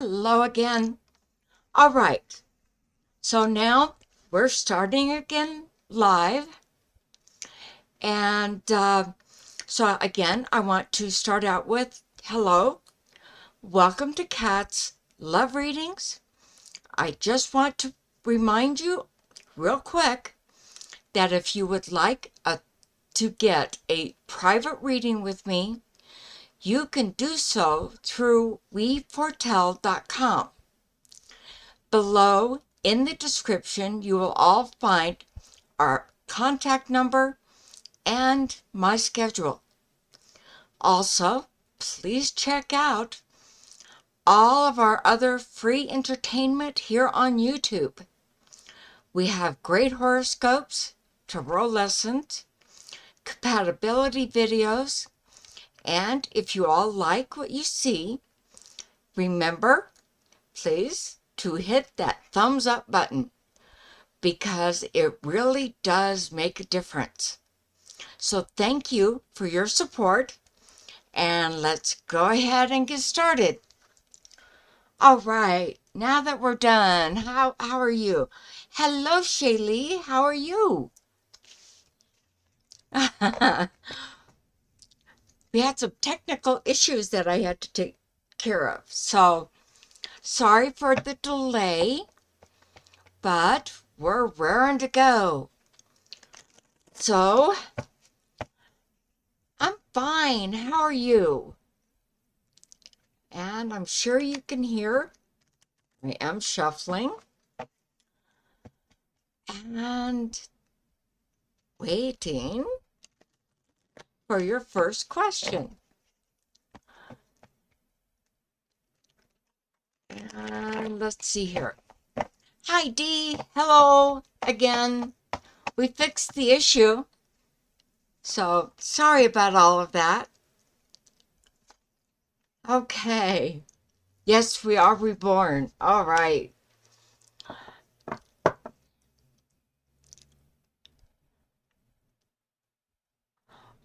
Hello again. All right. So now we're starting again live. And so again, I want to start out with hello. Welcome to Kat's Love Readings. I just want to remind you real quick that if you would like to get a private reading with me, you can do so through weforetell.com. Below in the description, you will all find our contact number and my schedule. Also, please check out all of our other free entertainment here on YouTube. We have great horoscopes, tarot lessons, compatibility videos, and if you all like what you see, remember, please, to hit that thumbs up button because it really does make a difference. So thank you for your support, and let's go ahead and get started. All right, now that we're done, how are you? Hello, Shaylee, how are you? We had some technical issues that I had to take care of, so sorry for the delay, but we're raring to go. So, I'm fine. How are you? And I'm sure you can hear I am shuffling and waiting for your first question. And let's see here. Hi, Dee. Hello again. We fixed the issue. So sorry about all of that. Okay. Yes, we are reborn. All right.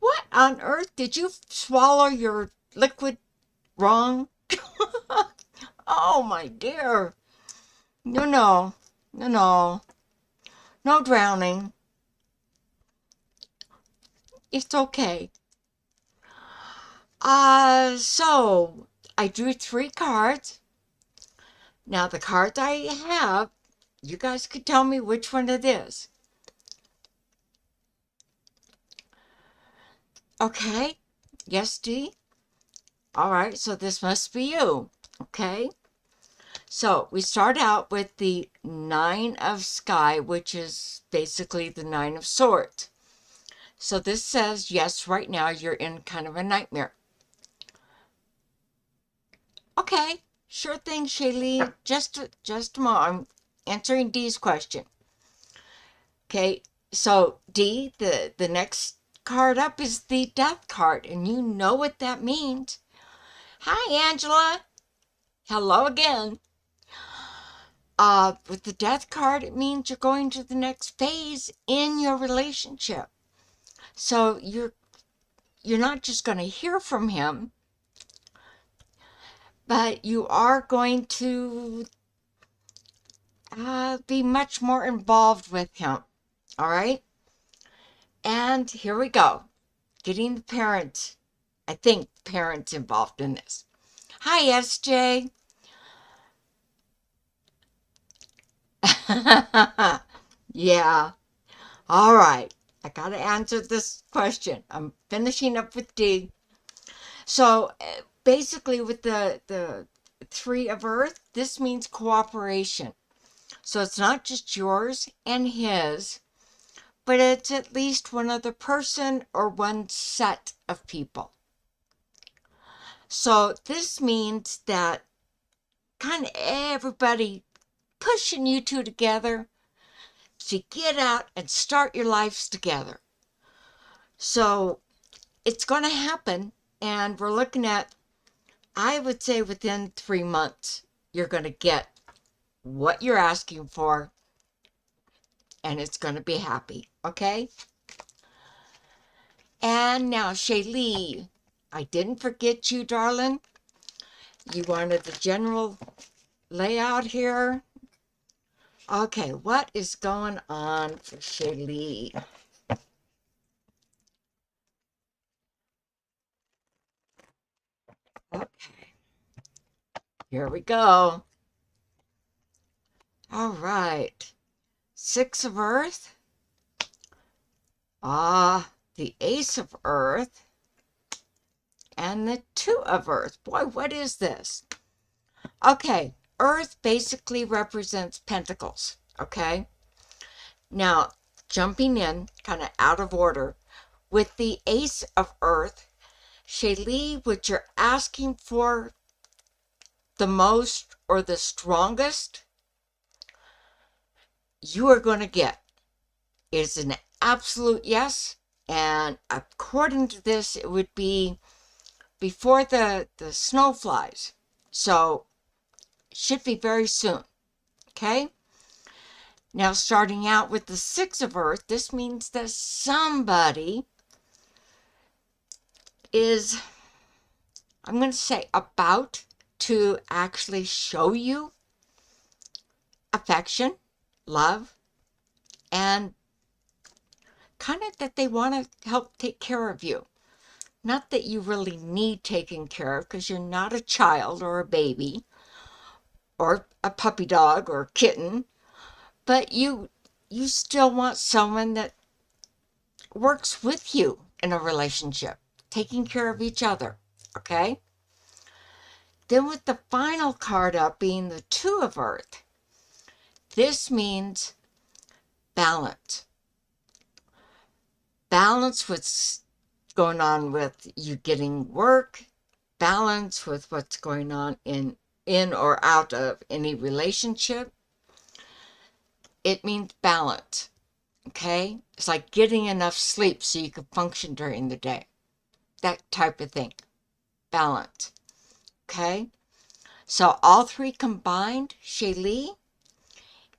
What on earth? Did you swallow your liquid wrong? Oh, my dear. No. No drowning. It's okay. So I drew 3 cards. Now the cards I have, you guys could tell me which one it is. Okay. Yes, Dee? All right, so this must be you. Okay. So we start out with the 9 of Sky, which is basically the 9 of Swords. So this says, yes, right now you're in kind of a nightmare. Okay, sure thing, Shaylee. Just a moment. I'm answering Dee's question. Okay, so Dee, the next card up is the Death card, and you know what that means. Hi, Angela. Hello again. With the Death card, it means you're going to the next phase in your relationship. So you're not just going to hear from him, but you are going to be much more involved with him. All right? And here we go. Getting the parents, I think parents involved in this. Hi, SJ. Yeah. All right. I got to answer this question. I'm finishing up with D. So basically with the 3 of Earth, this means cooperation. So it's not just yours and his, but it's at least one other person or one set of people. So this means that kind of everybody pushing you two together to get out and start your lives together. So it's going to happen, and we're looking at, I would say within 3 months, you're going to get what you're asking for, and it's going to be happy, okay? And now, Shaylee, I didn't forget you, darling. You wanted the general layout here. Okay, what is going on for Shaylee? Okay, here we go. All right, Six of Earth. The Ace of Earth and the Two of Earth. Boy, what is this? Okay, Earth basically represents pentacles, okay? Now, jumping in, kind of out of order, with the Ace of Earth, Shaylee, what you're asking for the most or the strongest, you are going to get. It's an absolute yes, and according to this, it would be before the snow flies. So, it should be very soon, okay? Now, starting out with the Six of Earth, this means that somebody is, I'm going to say, about to actually show you affection, love, and kind of that they want to help take care of you. Not that you really need taking care of, because you're not a child or a baby or a puppy dog or kitten, but you still want someone that works with you in a relationship, taking care of each other, okay? Then with the final card up being the Two of Earth, this means balance. Balance what's going on with you getting work, balance with what's going on in or out of any relationship. It means balance, okay? It's like getting enough sleep so you can function during the day. That type of thing. Balance, okay? So all three combined, Shaylee,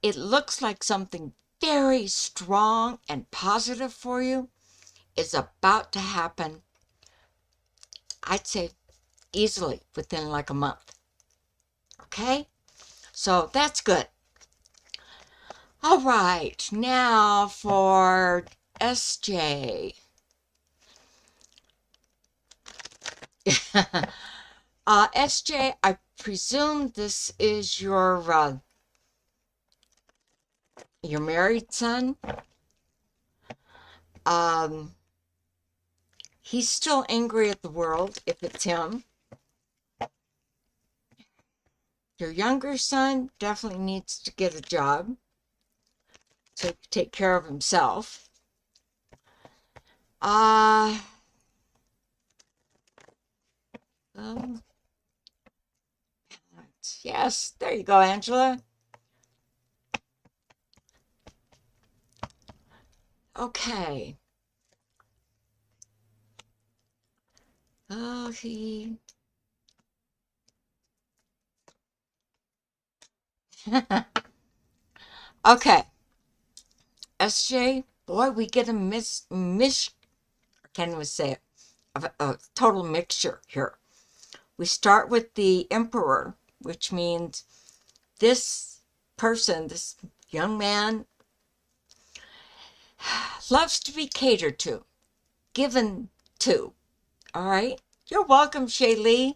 it looks like something very strong and positive for you is about to happen, I'd say easily within like a month. Okay? So that's good. All right, now for SJ. SJ, I presume this is your married son. He's still angry at the world if it's him. Your younger son definitely needs to get a job to take care of himself. Um, yes, there you go, Angela. Okay. Oh, he. Okay. SJ, boy, we get a can't even say it, a total mixture here. We start with the Emperor, which means this person, this young man, loves to be catered to, given to. All right? You're welcome, Shaylee.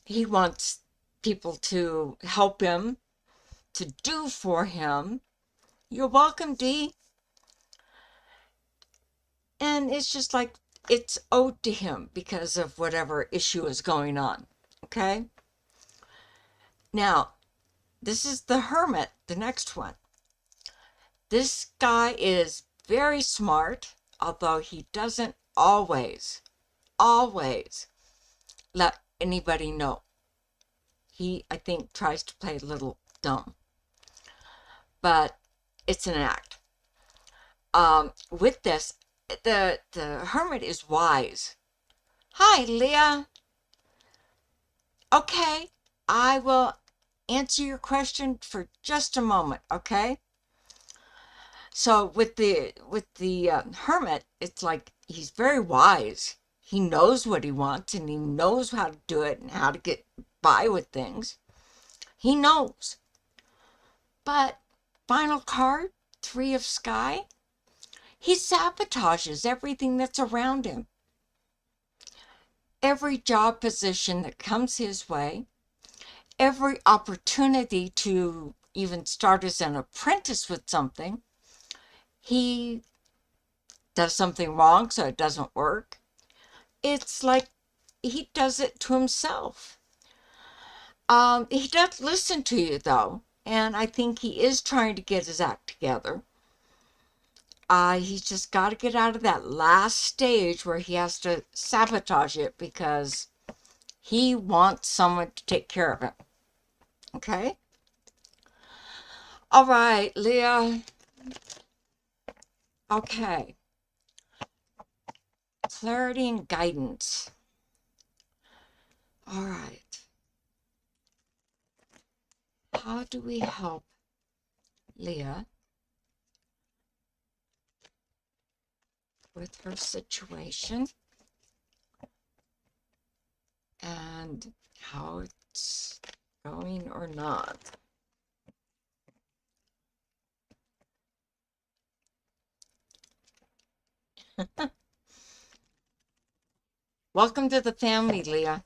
He wants people to help him, to do for him. You're welcome, D. And it's just like it's owed to him because of whatever issue is going on. Okay? Now, this is the Hermit, the next one. This guy is very smart, although he doesn't always let anybody know. He, I think, tries to play a little dumb. But it's an act. With this, the Hermit is wise. Hi, Leah. Okay, I will answer your question for just a moment, okay? So with the Hermit, it's like he's very wise. He knows what he wants and he knows how to do it and how to get by with things. He knows. But final card, Three of Sky, he sabotages everything that's around him. Every job position that comes his way, every opportunity to even start as an apprentice with something, he does something wrong so it doesn't work. It's like he does it to himself. He does listen to you though, and I think he is trying to get his act together. He's just got to get out of that last stage where he has to sabotage it because he wants someone to take care of him. Okay? All right, Leah. Okay. Clarity and guidance. All right. How do we help Leah with her situation and how it's going or not? Welcome to the family, Leah.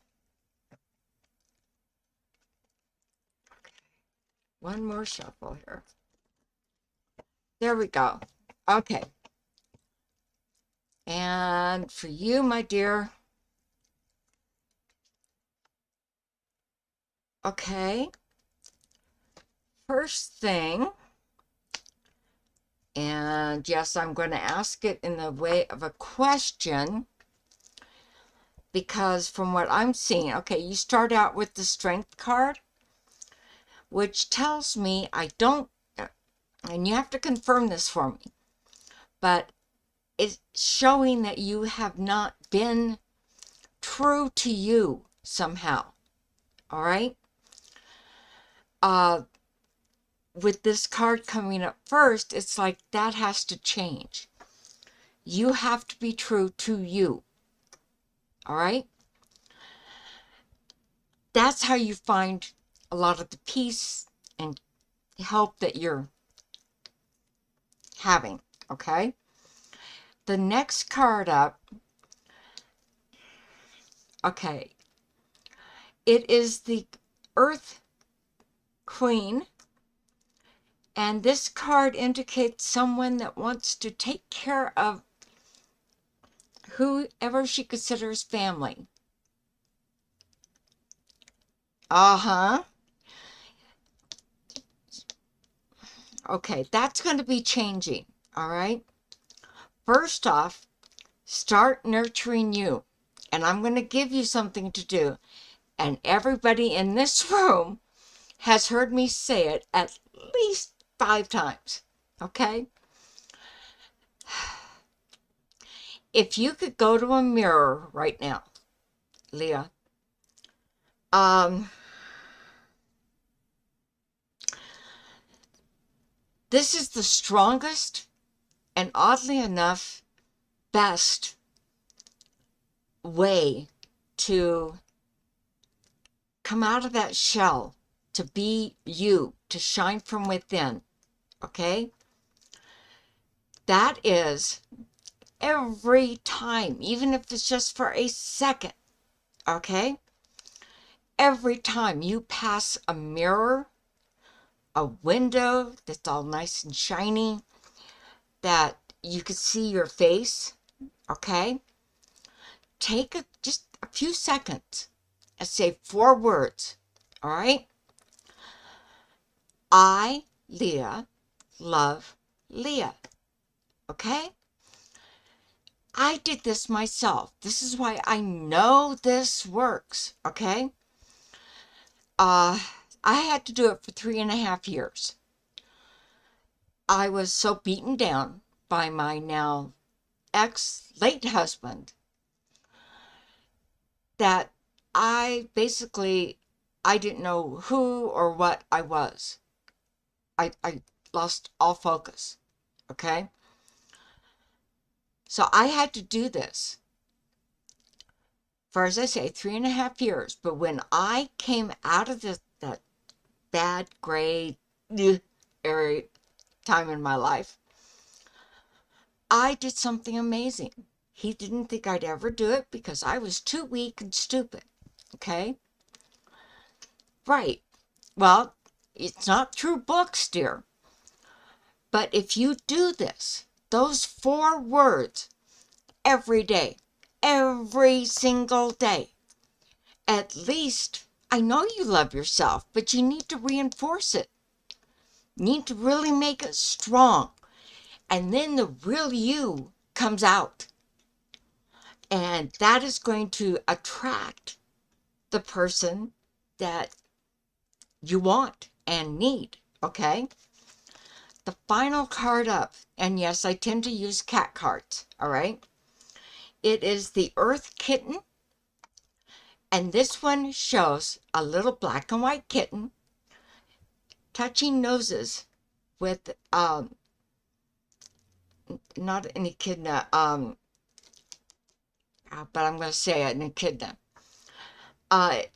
Okay. One more shuffle here. There we go. Okay. And for you, my dear. Okay. First thing, and yes, I'm going to ask it in the way of a question because from what I'm seeing, okay, you start out with the Strength card, which tells me I don't, and you have to confirm this for me, but it's showing that you have not been true to you somehow. All right? With this card coming up first, it's like that has to change. You have to be true to you. All right? That's how you find a lot of the peace and help that you're having. Okay? The next card up, okay, it is the Earth Queen. And this card indicates someone that wants to take care of whoever she considers family. Uh-huh. Okay, that's going to be changing, all right? First off, start nurturing you. And I'm going to give you something to do. And everybody in this room has heard me say it at least 5 times, okay? If you could go to a mirror right now, Leah, this is the strongest and oddly enough, best way to come out of that shell, to be you, to shine from within, okay? That is every time, even if it's just for a second, okay? Every time you pass a mirror, a window that's all nice and shiny, that you can see your face, okay? Take just a few seconds and say 4 words, all right? I, Leah, love Leah, okay? I did this myself. This is why I know this works, okay? I had to do it for 3.5 years. I was so beaten down by my now late husband that I didn't know who or what I was. I lost all focus, okay? So I had to do this. for, as I say, 3.5 years. But when I came out of that bad, gray area time in my life, I did something amazing. He didn't think I'd ever do it because I was too weak and stupid. Okay? Right. Well, it's not through books, dear. But if you do this, those 4 words every day, every single day, at least, I know you love yourself, but you need to reinforce it. You need to really make it strong. And then the real you comes out. And that is going to attract the person that you want and need, okay? The final card up, and yes, I tend to use cat cards, all right? It is the Earth Kitten, and this one shows a little black and white kitten touching noses with, not an echidna, but I'm going to say an echidna. They're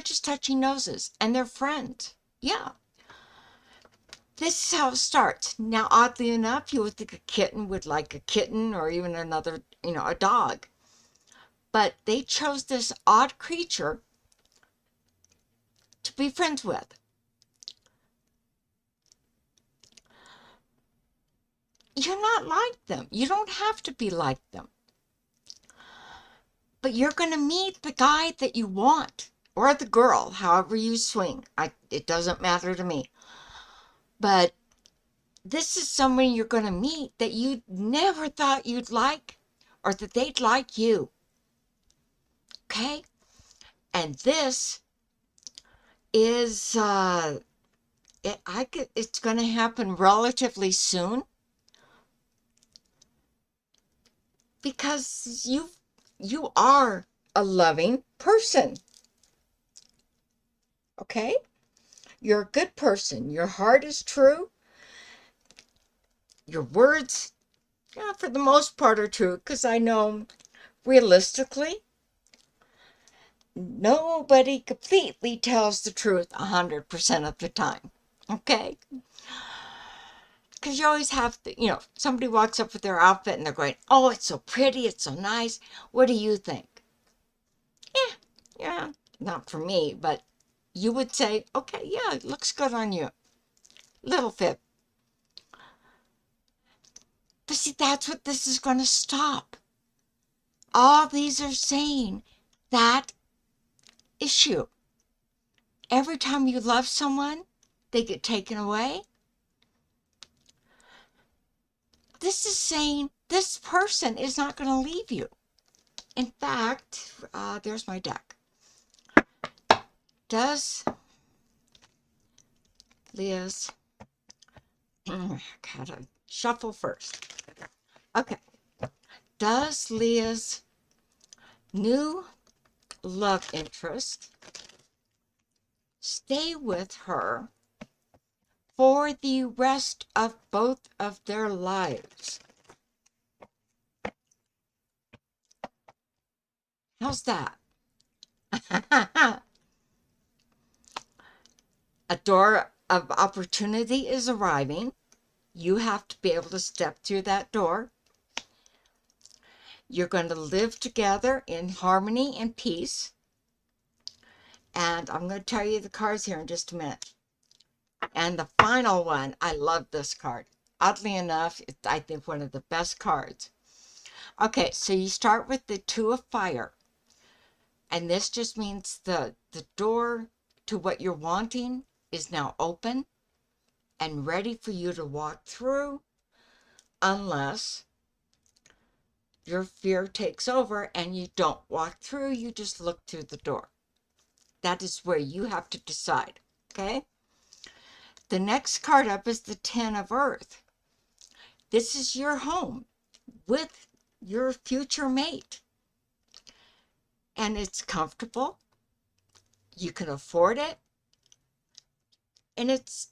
just touching noses, and they're friends. Yeah. This is how it starts. Now, oddly enough, you would think a kitten would like a kitten or even another, a dog. But they chose this odd creature to be friends with. You're not like them. You don't have to be like them. But you're going to meet the guy that you want, or the girl, however you swing. It doesn't matter to me. But this is someone you're going to meet that you never thought you'd like, or that they'd like you. Okay? And this is, it's going to happen relatively soon, because you are a loving person. Okay? You're a good person. Your heart is true. Your words, for the most part, are true, because I know realistically, nobody completely tells the truth 100% of the time. Okay? Because you always have to, somebody walks up with their outfit and they're going, oh, it's so pretty, it's so nice. What do you think? Yeah, not for me, but you would say, okay, yeah, it looks good on you. Little fib. But see, that's what this is going to stop. All these are saying that issue. Every time you love someone, they get taken away. This is saying this person is not going to leave you. In fact, there's my deck. Does Leah's, gotta shuffle first. Okay. Does Leah's new love interest stay with her for the rest of both of their lives? How's that? A door of opportunity is arriving. You have to be able to step through that door. You're going to live together in harmony and peace. And I'm going to tell you the cards here in just a minute. And the final one, I love this card. Oddly enough, it's, I think, one of the best cards. Okay, so you start with the Two of Fire. And this just means the door to what you're wanting is now open and ready for you to walk through, unless your fear takes over and you don't walk through, you just look through the door. That is where you have to decide, okay? The next card up is the Ten of Earth. This is your home with your future mate. And it's comfortable. You can afford it. And it's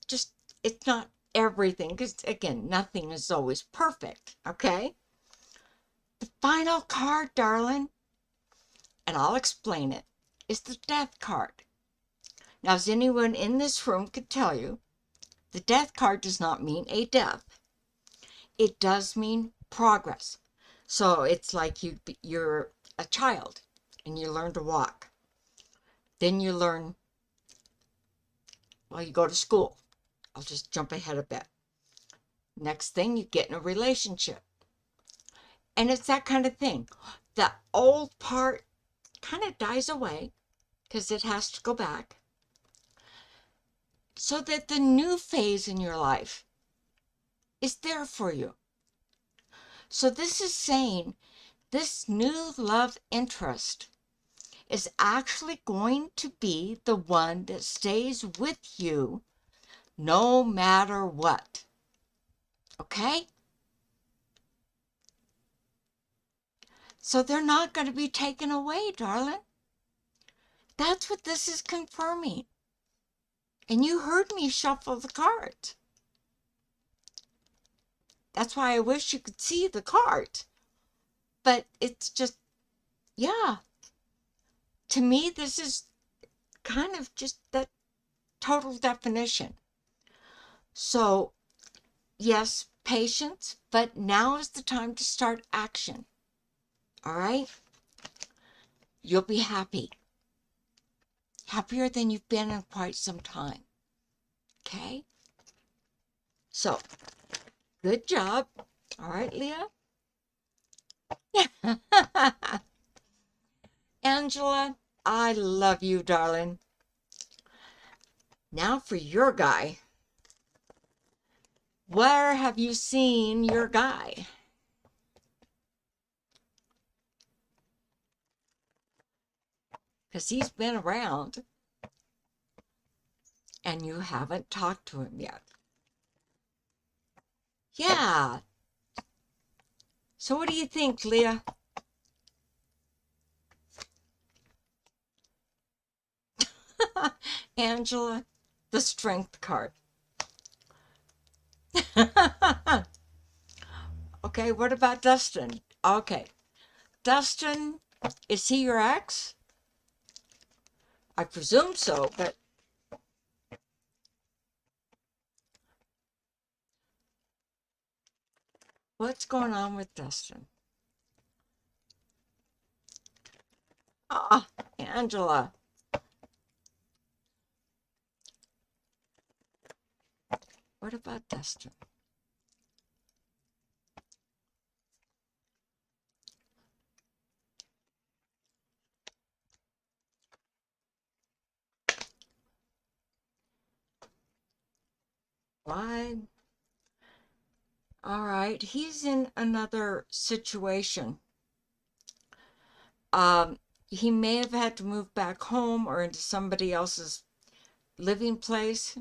not everything, because again, nothing is always perfect, okay? The final card, darling, and I'll explain it, is the death card. Now, as anyone in this room could tell you, the death card does not mean a death. It does mean progress. So it's like you're a child and you learn to walk. Then you learn, well, you go to school. I'll just jump ahead a bit. Next thing, you get in a relationship. And it's that kind of thing. The old part kind of dies away because it has to go back, so that the new phase in your life is there for you. So this is saying this new love interest is actually going to be the one that stays with you no matter what. Okay? So they're not going to be taken away, darling. That's what this is confirming. And you heard me shuffle the cards. That's why I wish you could see the cards. But it's just, yeah. To me, this is kind of just that total definition. So, yes, patience, but now is the time to start action. All right? You'll be happy. Happier than you've been in quite some time. Okay? So, good job. All right, Leah? Angela, I love you, darling. Now for your guy. Where have you seen your guy? Because he's been around and you haven't talked to him yet. Yeah. So what do you think, Leah? Angela, the strength card. Okay, what about Dustin? Okay. Dustin, is he your ex? I presume so, but what's going on with Dustin? Ah, Angela. What about Dustin? Why? All right, he's in another situation. He may have had to move back home or into somebody else's living place.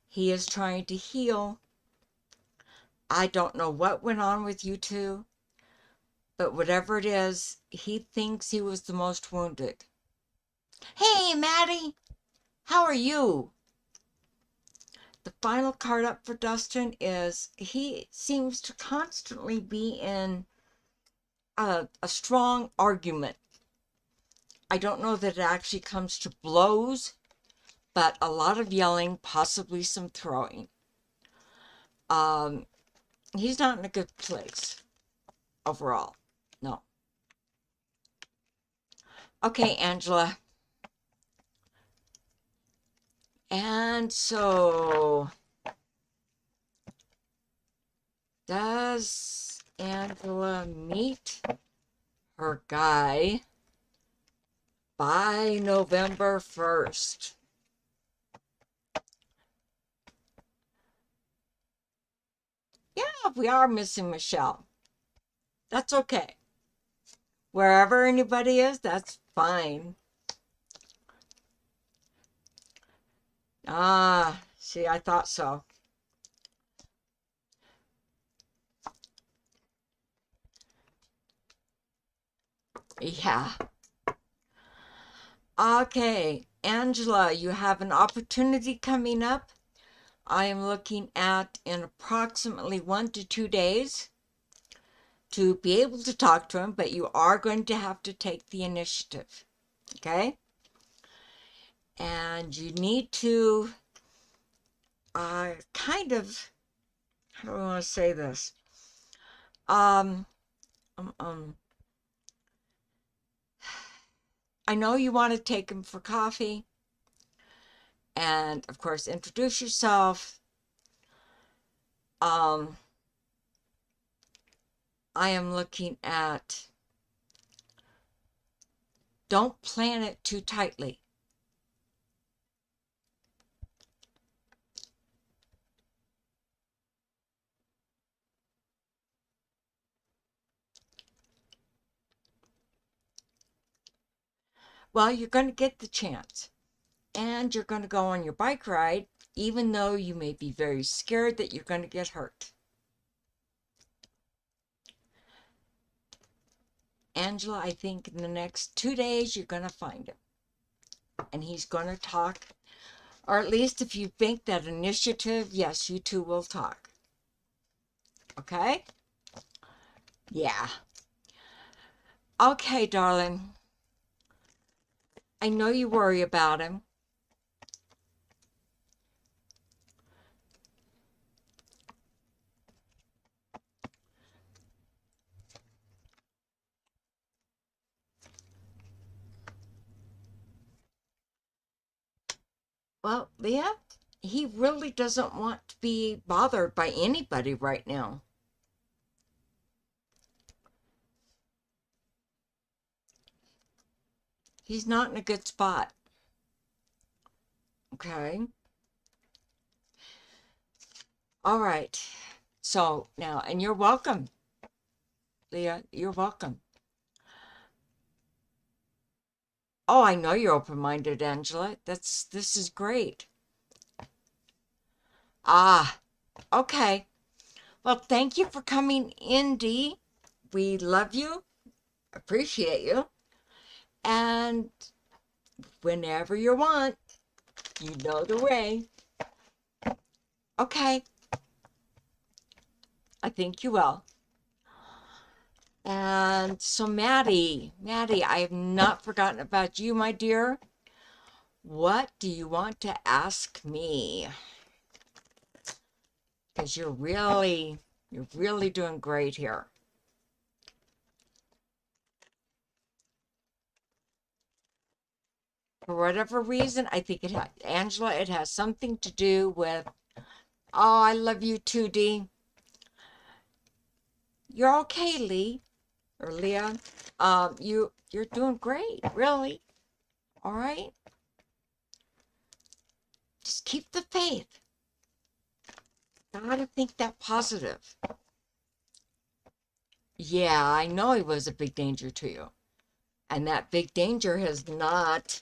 He is trying to heal. I don't know what went on with you two, but whatever it is, he thinks he was the most wounded. Hey, Maddie, how are you? The final card up for Dustin is he seems to constantly be in a strong argument. I don't know that it actually comes to blows, but a lot of yelling, possibly some throwing. He's not in a good place overall. No. Okay, Angela. And so, does Angela meet her guy by November 1st? Yeah, we are missing Michelle. That's okay. Wherever anybody is, that's fine. Ah, see, I thought so. Yeah. Okay, Angela, you have an opportunity coming up. I am looking at in approximately 1 to 2 days. to be able to talk to him, but you are going to have to take the initiative, okay? And you need to kind of, how do I want to say this? Um, um, um, I know you want to take him for coffee, and of course, introduce yourself. I am looking at, don't plan it too tightly. Well, you're going to get the chance, and you're going to go on your bike ride, even though you may be very scared that you're going to get hurt. Angela, I think in the next 2 days you're going to find him, and he's going to talk, or at least if you make that initiative, yes, you two will talk. Okay? Yeah. Okay, darling. I know you worry about him. Well, Leah, he really doesn't want to be bothered by anybody right now. He's not in a good spot. Okay? All right. So now, and you're welcome, Leah. You're welcome. Oh, I know you're open-minded, Angela. This is great. Ah, okay. Well, thank you for coming in, Dee. We love you, appreciate you, and whenever you want, you know the way. Okay, I think you will. And so, Maddie, I have not forgotten about you, my dear. What do you want to ask me? Because you're really doing great here. For whatever reason, I think Angela, it has something to do with, oh, I love you too, Dee. You're okay, Lee, or Leah. You're doing great, really. All right? Just keep the faith. Gotta think that positive. Yeah, I know he was a big danger to you. And that big danger has not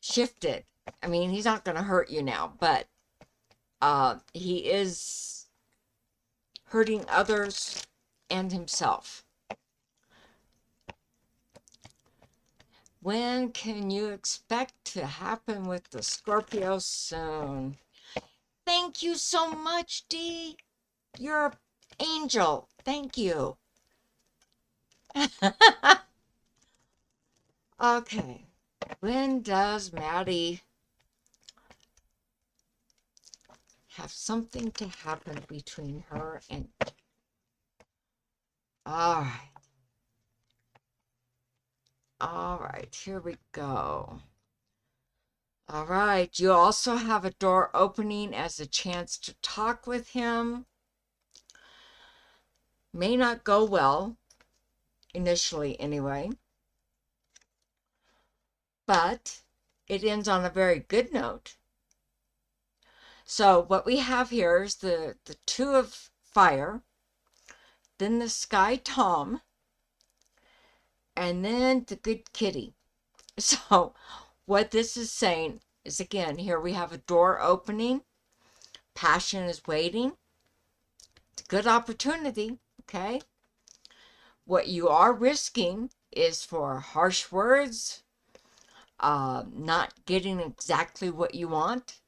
shifted. I mean, he's not going to hurt you now, but he is hurting others and himself. When can you expect to happen with the Scorpio soon? Thank you so much, Dee. You're an angel. Thank you. Okay. When does Maddie have something to happen between her and... All right. All right, here we go. All right, you also have a door opening as a chance to talk with him. May not go well, initially anyway, but it ends on a very good note. So what we have here is the two of fire, then the sky Tom, and then the good kitty. So what this is saying is, again, here we have a door opening. Passion is waiting. It's a good opportunity, okay? What you are risking is for harsh words, not getting exactly what you want.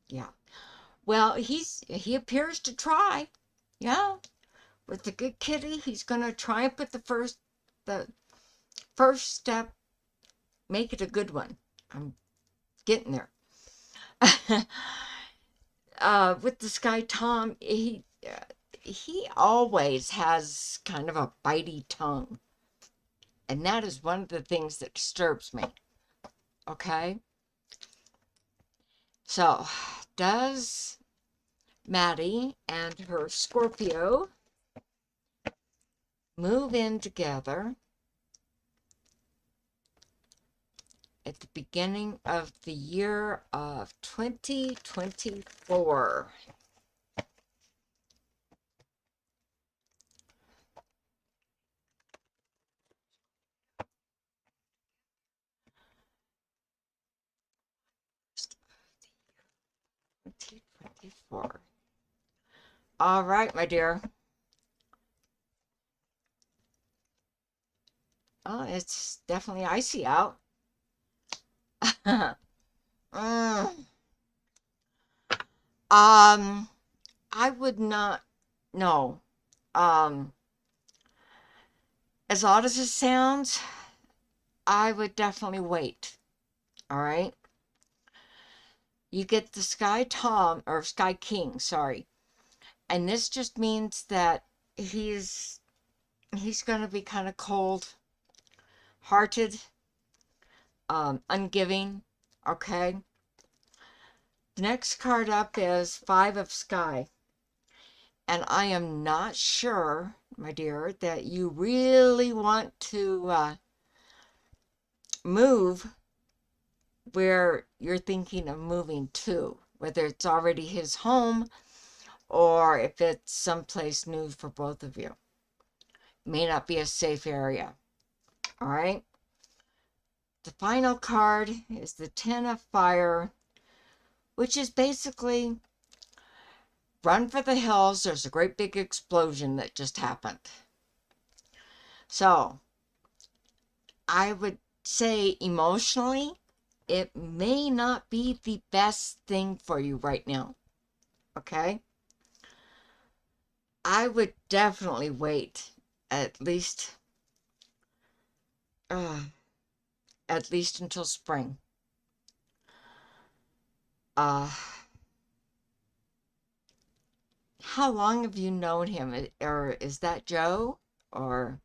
Yeah. Well, he appears to try. Yeah. With the good kitty, he's gonna try and put the first step, make it a good one. I'm getting there. With the Sky Tom, he always has kind of a bitey tongue, and that is one of the things that disturbs me. Okay, so does Maddie and her Scorpio move in together at the beginning of the year of 2024? All right, my dear. Oh, it's definitely icy out. Mm. I would not, no. Um, as odd as it sounds, I would definitely wait. All right. You get the Sky Tom, or Sky King, sorry. And this just means that he's he's gonna be kind of cold hearted, ungiving. Okay. The next card up is Five of Sky. And I am not sure, my dear, that you really want to move where you're thinking of moving to, whether it's already his home or if it's someplace new for both of you. May not be a safe area. All right. The final card is the Ten of Fire, which is basically run for the hills. There's a great big explosion that just happened. So I would say emotionally, it may not be the best thing for you right now. Okay? I would definitely wait at least uh, until spring. Uh, how long have you known him? Or is that Joe? Or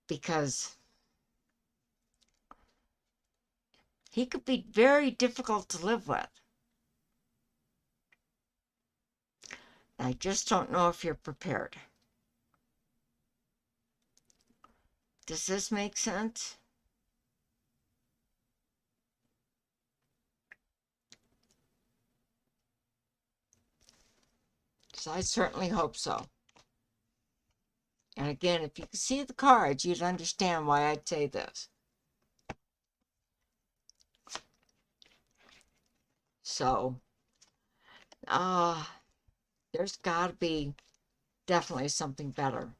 because he could be very difficult to live with. I just don't know if you're prepared. Does this make sense? So I certainly hope so. And again, if you could see the cards, you'd understand why I'd say this. So, there's got to be definitely something better.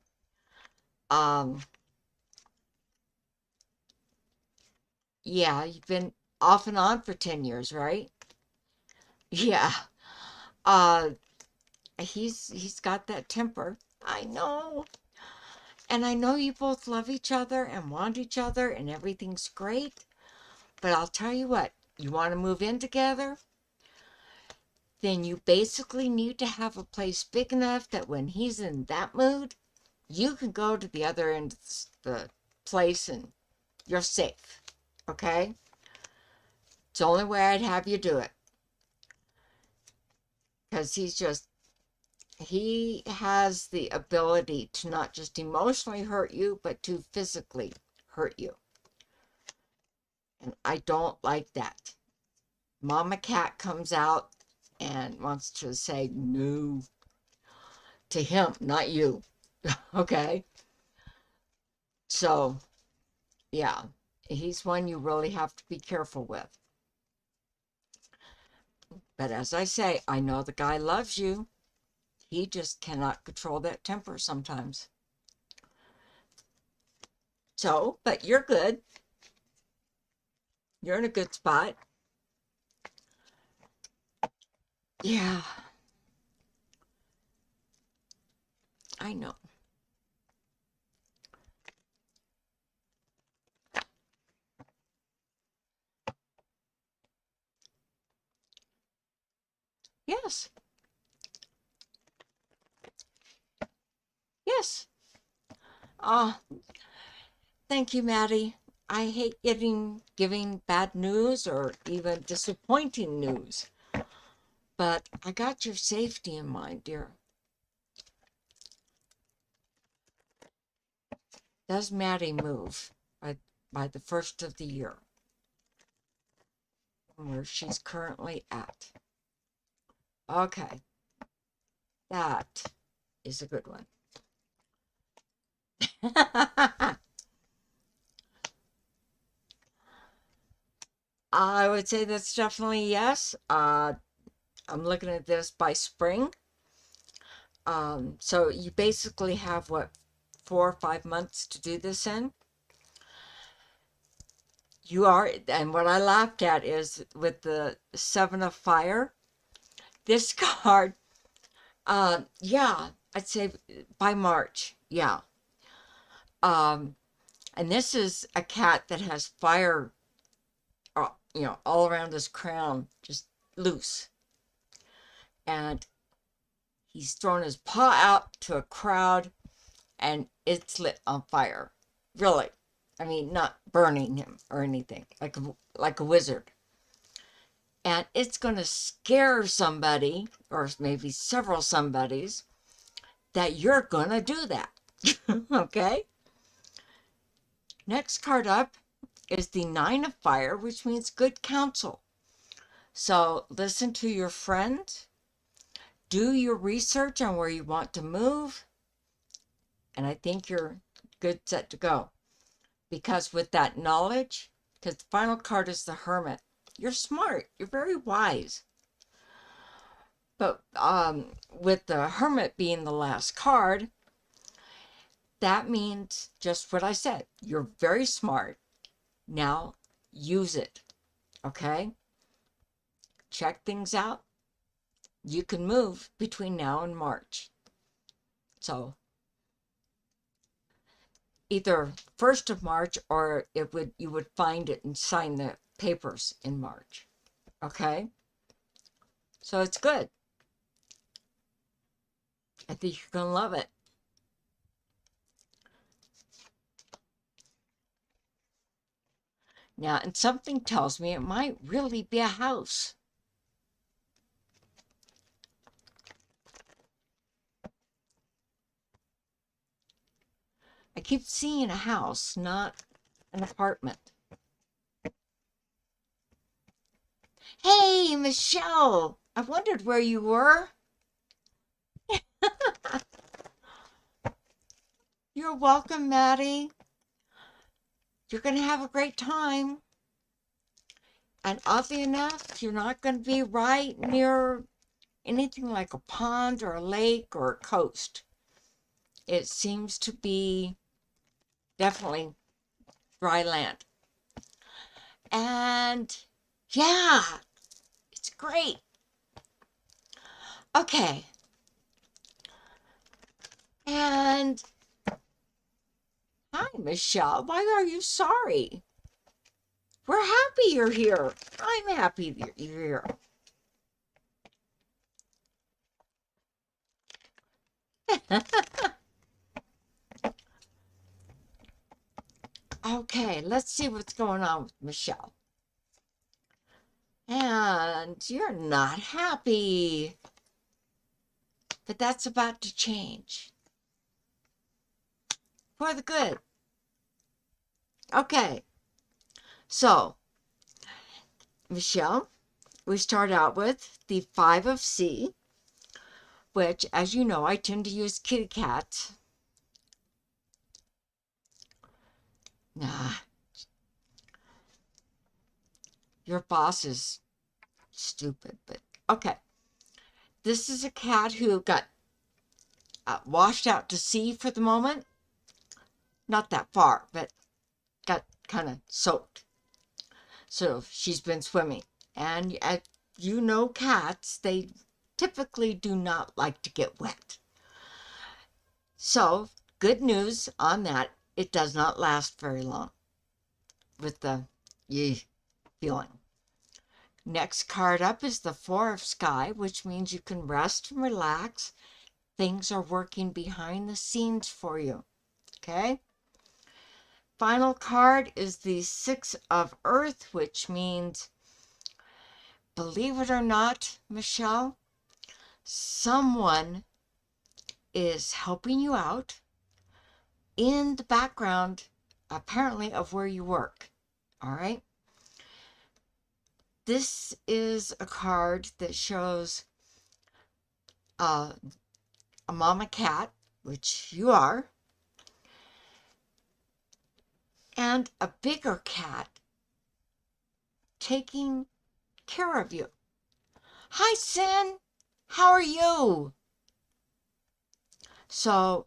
Yeah, you've been off and on for 10 years, right? Yeah. Uh, he's got that temper. I know. And I know you both love each other and want each other and everything's great. But I'll tell you what, you want to move in together? Then you basically need to have a place big enough that when he's in that mood, you can go to the other end of the place and you're safe. Okay? It's the only way I'd have you do it. Because he has the ability to not just emotionally hurt you, but to physically hurt you. And I don't like that. Mama Cat comes out and wants to say no to him, not you. Okay? So, yeah, he's one you really have to be careful with. But as I say, I know the guy loves you. He just cannot control that temper sometimes. So, but you're good. You're in a good spot. Yeah, I know. Yes, yes. Ah, thank you, Maddie. I hate giving bad news or even disappointing news, but I got your safety in mind, dear. Does Maddie move by the first of the year, where she's currently at? Okay, that is a good one. I would say that's definitely yes. I'm looking at this by spring. So you basically have what, 4 or 5 months to do this in. You are, and what I laughed at is with the Seven of Fire, this card, yeah, I'd say by March, yeah. Um, and this is a cat that has fire, all around his crown, just loose. And he's thrown his paw out to a crowd and it's lit on fire. Really. I mean, not burning him or anything, like a wizard. And it's going to scare somebody, or maybe several somebodies, that you're going to do that. Okay? Next card up is the Nine of Fire, which means good counsel. So listen to your friend, do your research on where you want to move, and I think you're good set to go. Because with that knowledge, because the final card is the Hermit, you're smart, you're very wise. But with the Hermit being the last card, that means just what I said. You're very smart. Now use it. Okay? Check things out. You can move between now and March. So either 1st of March or you would find it and sign the papers in March. Okay? So it's good. I think you're going to love it. Now, and something tells me it might really be a house. I keep seeing a house, not an apartment. Hey, Michelle! I wondered where you were. You're welcome, Maddie. You're going to have a great time. And oddly enough, you're not going to be right near anything like a pond or a lake or a coast. It seems to be definitely dry land. And yeah, it's great. Okay. And hi, Michelle. Why are you sorry? We're happy you're here. I'm happy that you're here. Okay, let's see what's going on with Michelle. And you're not happy. But that's about to change. For the good. Okay. So, Michelle, we start out with the Five of C, which, as you know, I tend to use kitty cats. Nah, your boss is stupid, but okay. This is a cat who got washed out to sea for the moment. Not that far, but got kind of soaked. So she's been swimming. And you know cats, they typically do not like to get wet. So, good news on that, it does not last very long with the yee feeling. Next card up is the Four of Sky, which means you can rest and relax. Things are working behind the scenes for you. Okay? Final card is the Six of Earth, which means, believe it or not, Michelle, someone is helping you out in the background, apparently, of where you work. All right? This is a card that shows a mama cat, which you are, and a bigger cat taking care of you. Hi, Sin. How are you? So,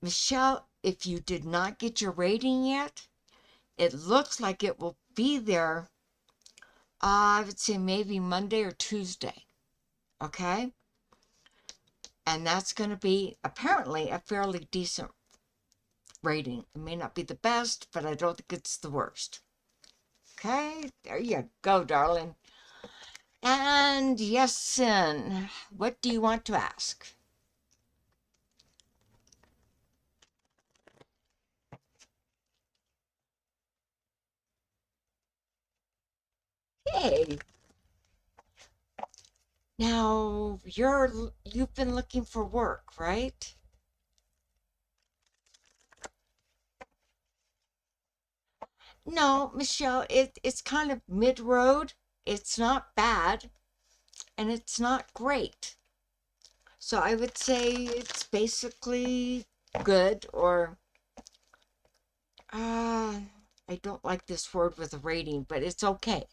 Michelle, if you did not get your rating yet, it looks like it will be there, I would say maybe Monday or Tuesday. Okay? And that's going to be apparently a fairly decent rating. It may not be the best, but I don't think it's the worst. Okay? There you go, darling. And yes, Sin, what do you want to ask? Hey, now you've been looking for work, right? No, Michelle, it's kind of mid-road. It's not bad, and it's not great. So I would say it's basically good, or I don't like this word with a rating, but it's okay.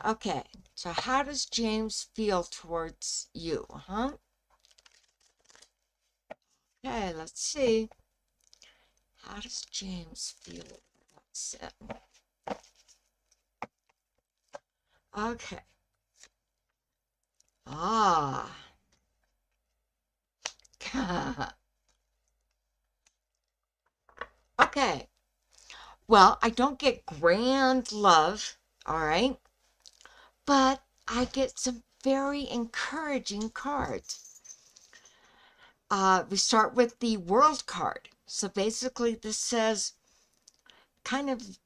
Okay, so how does James feel towards you, huh? Okay, let's see. How does James feel about Sin? Okay. Ah. Okay. Well, I don't get grand love, all right? But I get some very encouraging cards. We start with the World card. So basically, this says kind of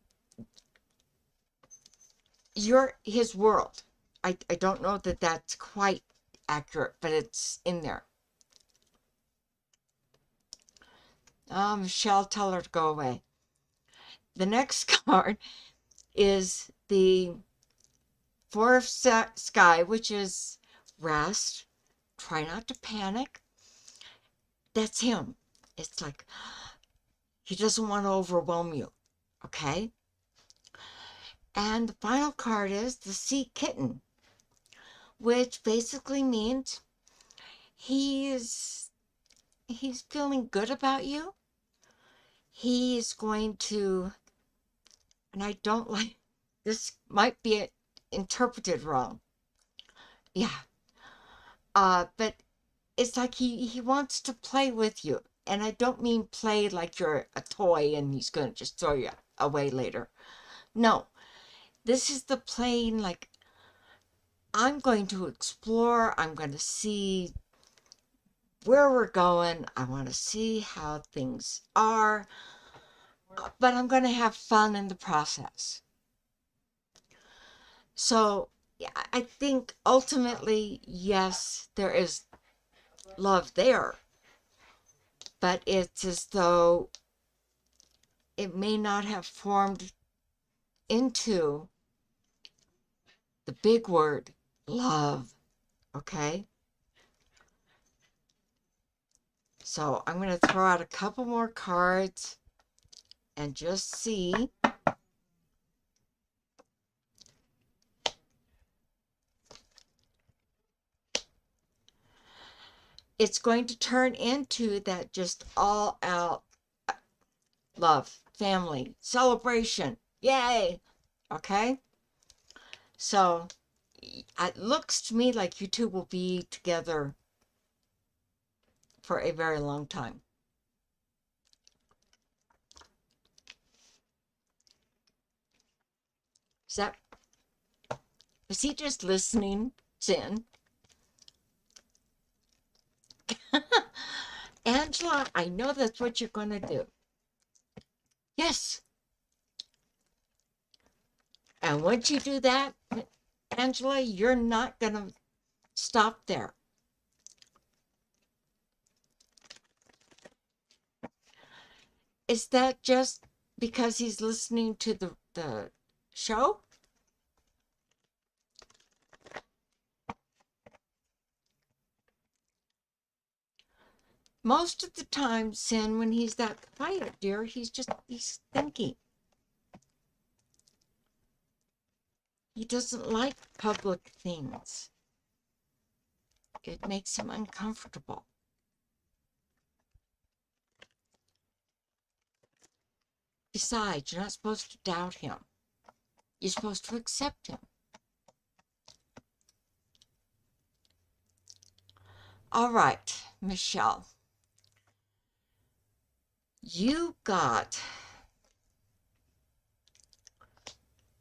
you're his world. I don't know that that's quite accurate, but it's in there. Michelle, tell her to go away. The next card is the Four of Sky, which is rest. Try not to panic. That's him. It's like he doesn't want to overwhelm you. Okay? And the final card is the Sea Kitten, which basically means he's feeling good about you. He is going to, and I don't like this, might be interpreted wrong. Yeah. But it's like he wants to play with you. And I don't mean play like you're a toy and he's going to just throw you away later. No. This is the playing like I'm going to explore, I'm going to see where we're going, I want to see how things are, but I'm going to have fun in the process. So, yeah, I think ultimately, yes, there is love there, but it's as though it may not have formed into the big word, love, okay? So I'm going to throw out a couple more cards and just see. It's going to turn into that just all out love. family celebration. Yay! Okay? So it looks to me like you two will be together for a very long time. Was he just listening, Sin? Angela, I know that's what you're going to do. Yes. And once you do that, Angela, you're not going to stop there. Is that just because he's listening to the show? Most of the time, Sin, when he's that quiet, dear, he's thinking. He doesn't like public things. It makes him uncomfortable. Besides, you're not supposed to doubt him. You're supposed to accept him. All right, Michelle. You got,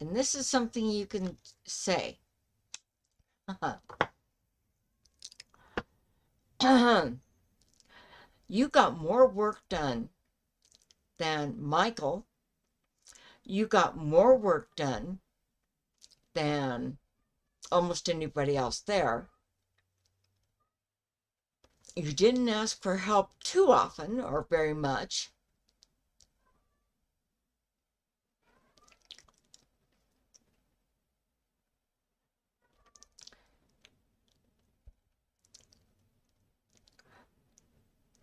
and this is something you can say. You got more work done than Michael. You got more work done than almost anybody else there. You didn't ask for help too often or very much.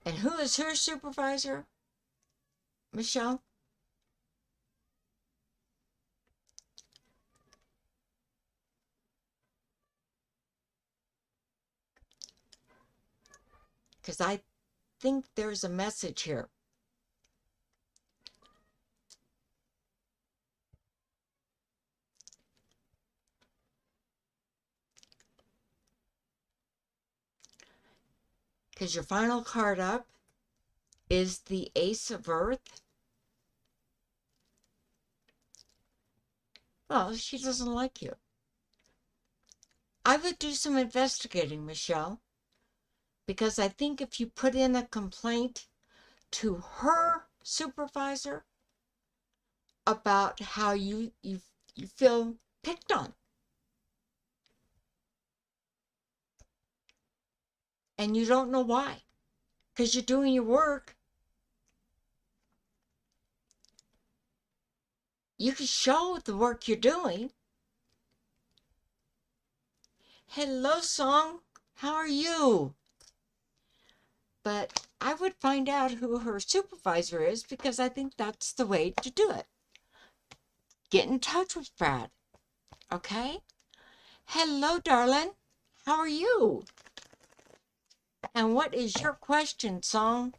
And who is her supervisor, Michelle? Because I think there's a message here. Because your final card up is the Ace of Earth. Well, she doesn't like you. I would do some investigating, Michelle, because I think if you put in a complaint to her supervisor about how you feel picked on, and you don't know why, because you're doing your work, you can show the work you're doing. Hello, Song. How are you? But I would find out who her supervisor is because I think that's the way to do it. Get in touch with Brad, okay? Hello, darling. How are you? And what is your question, Song?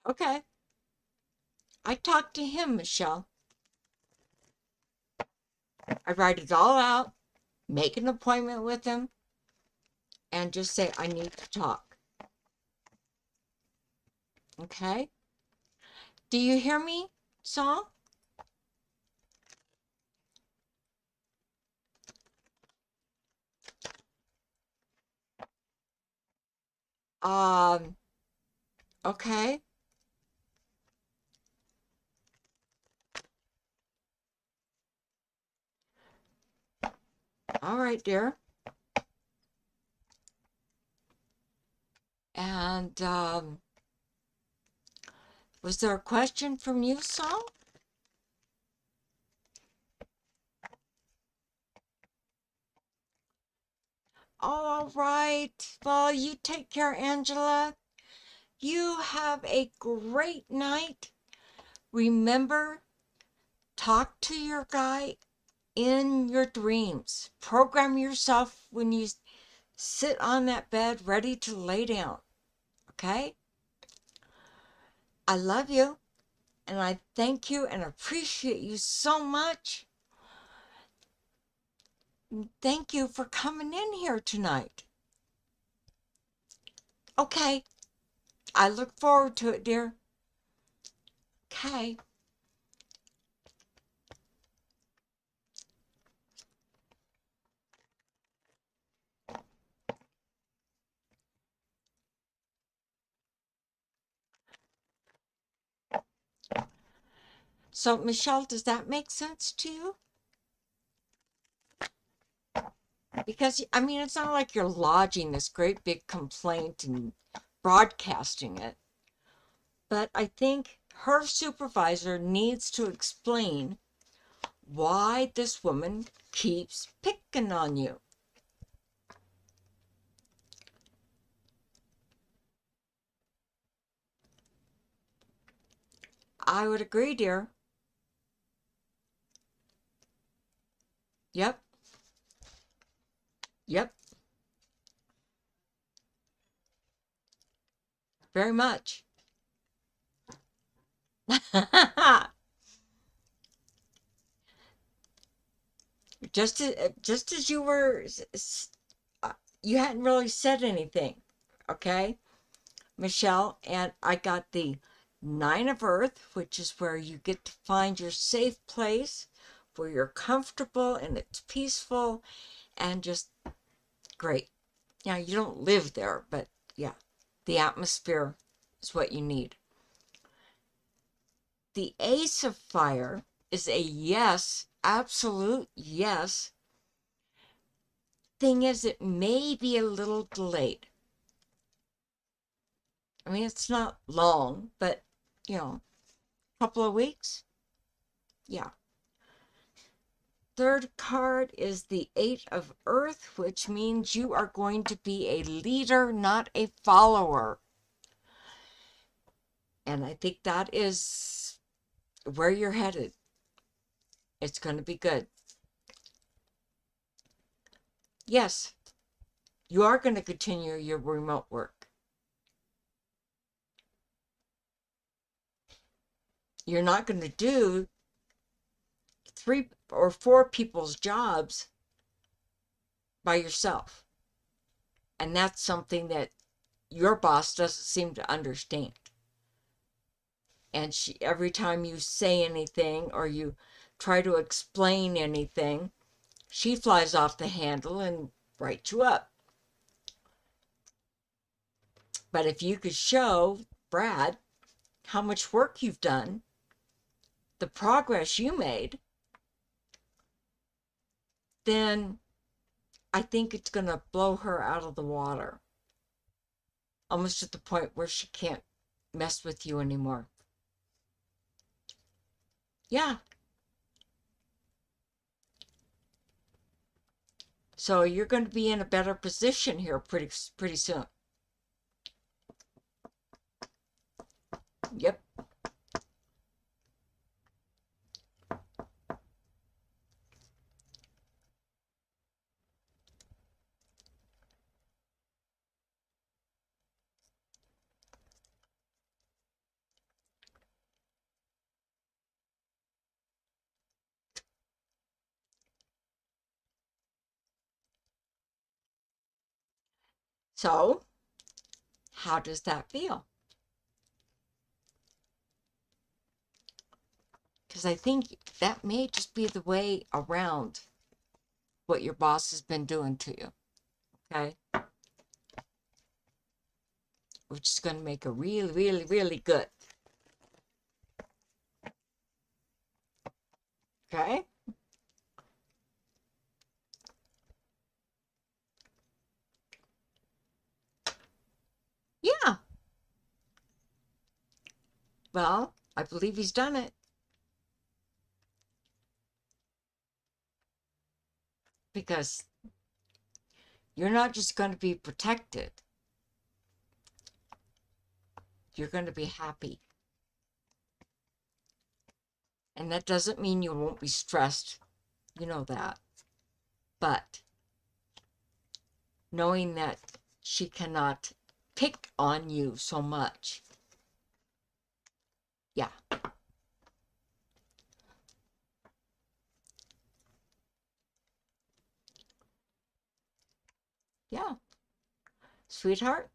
Okay. I talked to him, Michelle. I write it all out, make an appointment with him, and just say, I need to talk. Okay? Do you hear me, Song? Okay. All right, dear. And, was there a question from you, Song? All right. Well, you take care, Angela. You have a great night. Remember, talk to your guy in your dreams. Program yourself when you sit on that bed ready to lay down. Okay? I love you and I thank you and appreciate you so much. Thank you for coming in here tonight. Okay. I look forward to it, dear. Okay. So, Michelle, does that make sense to you? Because, I mean, it's not like you're lodging this great big complaint and broadcasting it. But I think her supervisor needs to explain why this woman keeps picking on you. I would agree, dear. Yep. Yep. Very much. just as you were, you hadn't really said anything, okay, Michelle? And I got the Nine of Earth, which is where you get to find your safe place, where you're comfortable and it's peaceful and just great. Now, you don't live there, but yeah, the atmosphere is what you need. The Ace of Fire is a yes, absolute yes. Thing is, it may be a little delayed. I mean, it's not long, but, a couple of weeks. Yeah. Third card is the Eight of Earth, which means you are going to be a leader, not a follower. And I think that is where you're headed. It's going to be good. Yes, you are going to continue your remote work. You're not going to do 3 or 4 people's jobs by yourself. And that's something that your boss doesn't seem to understand. And every time you say anything or you try to explain anything, she flies off the handle and writes you up. But if you could show Brad how much work you've done, the progress you made, then I think it's going to blow her out of the water. Almost to the point where she can't mess with you anymore. Yeah. So you're going to be in a better position here pretty soon. Yep. So, how does that feel? Because I think that may just be the way around what your boss has been doing to you. Okay? Which is going to make it really, really, really good. Okay? Yeah. Well, I believe he's done it. Because you're not just going to be protected, you're going to be happy. And that doesn't mean you won't be stressed. You know that. But knowing that she cannot pick on you so much. Yeah. Yeah. Sweetheart,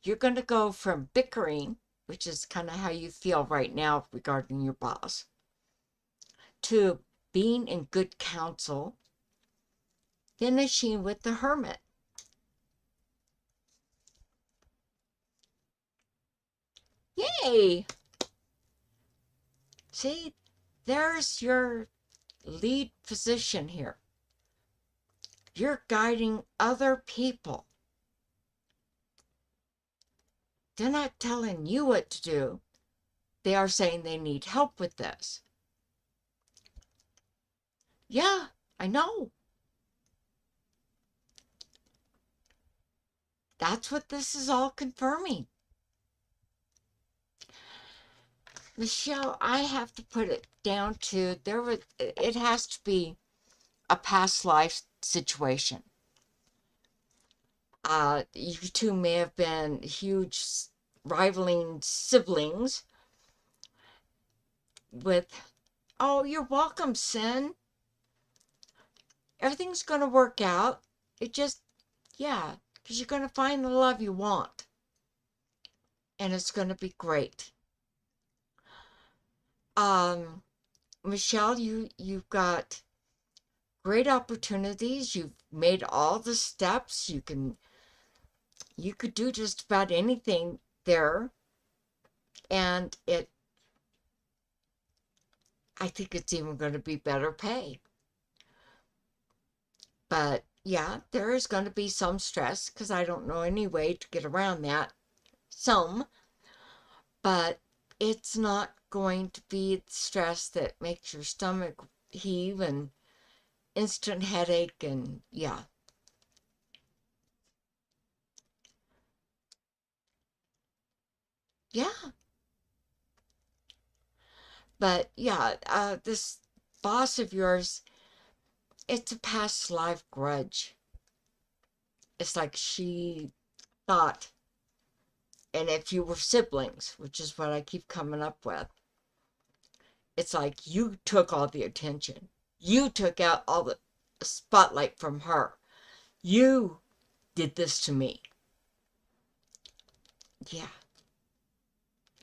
you're going to go from bickering, which is kind of how you feel right now regarding your boss, to being in good counsel, finishing with the hermit. Yay! See, there's your lead position here. You're guiding other people. They're not telling you what to do. They are saying they need help with this. Yeah, I know. That's what this is all confirming. Michelle, I have to put it down to it has to be a past life situation. You two may have been huge rivaling siblings with, oh, you're welcome, Sin. Everything's going to work out. It just, yeah, because you're going to find the love you want. And it's going to be great. Michelle, you've got great opportunities. You've made all the steps. You could do just about anything there. And I think it's even going to be better pay. But yeah, there is going to be some stress because I don't know any way to get around that. Some, but it's not going to be stress that makes your stomach heave and instant headache and yeah. Yeah. But yeah, this boss of yours, it's a past life grudge. It's like she thought, and if you were siblings, which is what I keep coming up with, it's like you took all the attention. You took out all the spotlight from her. You did this to me. Yeah.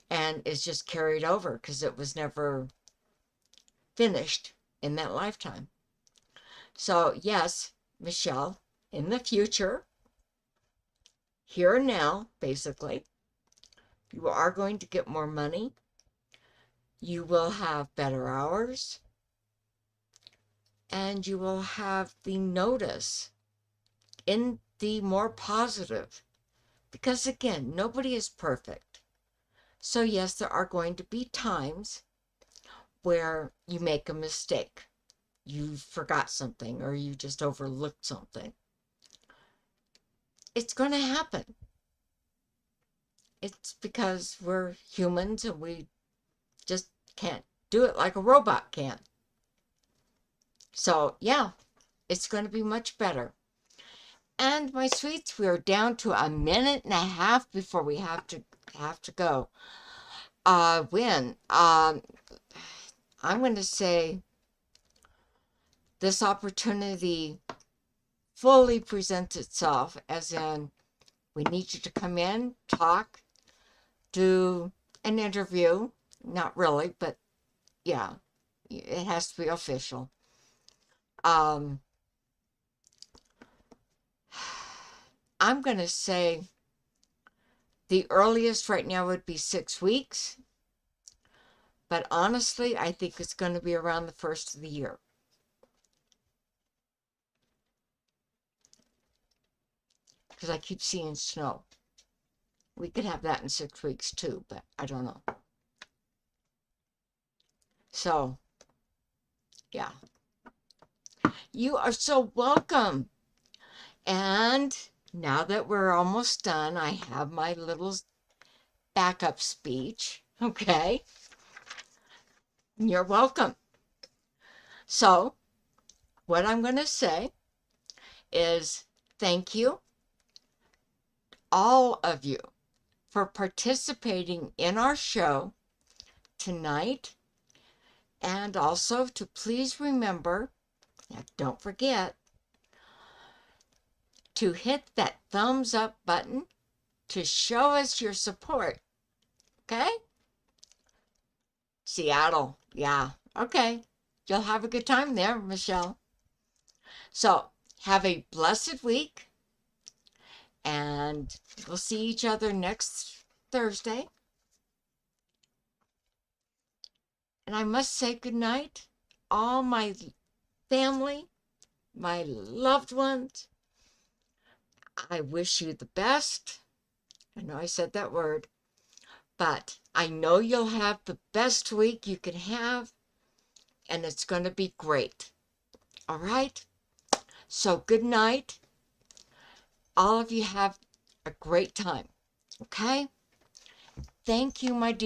And it's just carried over because it was never finished in that lifetime. So, yes, Michelle, in the future, here and now, basically, you are going to get more money. You will have better hours. And you will have the notice in the more positive. Because again, nobody is perfect. So, yes, there are going to be times where you make a mistake. You forgot something or you just overlooked something. It's going to happen. It's because we're humans and we just can't do it like a robot can. So, yeah, it's going to be much better. And my sweets, we are down to a minute and a half before we have to go. I'm going to say this opportunity fully presents itself, as in we need you to come in, talk, do an interview. Not really, but yeah, it has to be official. I'm going to say the earliest right now would be 6 weeks. But honestly, I think it's going to be around the first of the year. Because I keep seeing snow. We could have that in 6 weeks too, but I don't know. So, yeah. You are so welcome. And now that we're almost done, I have my little backup speech. Okay? You're welcome. So, what I'm going to say is thank you all of you for participating in our show tonight. And also to please remember, don't forget, to hit that thumbs up button to show us your support. Okay? Seattle. Yeah. Okay. You'll have a good time there, Michelle. So, have a blessed week, and we'll see each other next Thursday. And I must say goodnight, all my family, my loved ones. I wish you the best. I know I said that word, but I know you'll have the best week you can have, and it's going to be great. All right? So, good night. All of you have a great time. Okay? Thank you, my dear.